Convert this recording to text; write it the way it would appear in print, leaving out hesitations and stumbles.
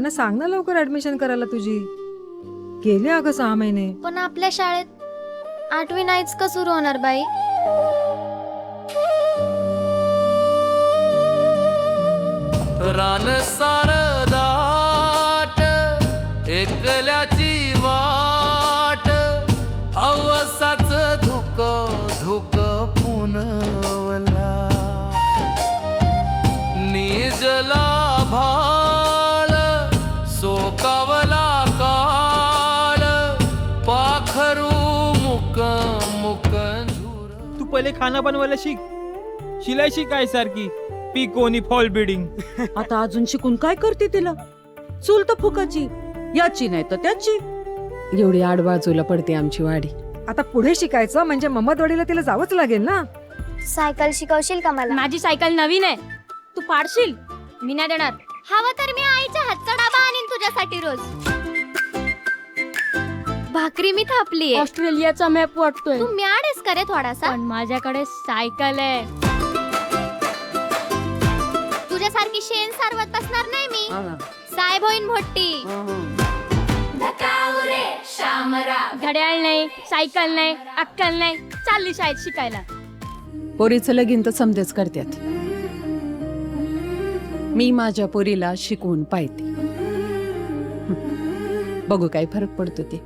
बाबांना सांग ना लवकर ऍडमिशन करायला तुझी. गेले अगं 6 महिने. पण आपल्या शाळेत 8वी नाहीच का सुरू होणार बाई? रान सारदाट एकल्याची वाट हवसाच धुक धुक पुनवला निजला भाळ सोकावला काळ पाखरू मुक मुक झुर. तू पहिले खाना बनवायला शिक, शिलाई शिकाय सारखी पी कोणी फॉल बिडिंग. आता अजून शिकून काय करते तिला? चूल तर फुकाची, याची नाही तर त्याची. एवढी आडबाजूला पडते आमची वाडी. आता पुढे शिकायचं म्हणजे मम्मदवाडीला तिला जावंच लागेल ना. सायकल शिकवशील का मला? माझी सायकल नवीन आहे, तू पाडशील? मी नाही देणार. हवं तर मी आईच्या हातचा डबा आणीन तुझ्यासाठी रोज. भाकरी मी थापली. ऑस्ट्रेलियाचा मॅप वाटतोय. तू म्याडेस करे थोडासा. पण माझ्याकडे सायकल आहे. तुझ्यासारखी शेण सारवत बसणार नाही मी. साहेब होईन भोट्टी. घड्याळ नाही, सायकल नाही, अक्कल नाही, चालली शाळेत शिकायला. पोरीचं लगीन तर समजेच करतात. मी माझ्या पोरीला शिकवून पाहते, बघू काय फरक पडतो ते.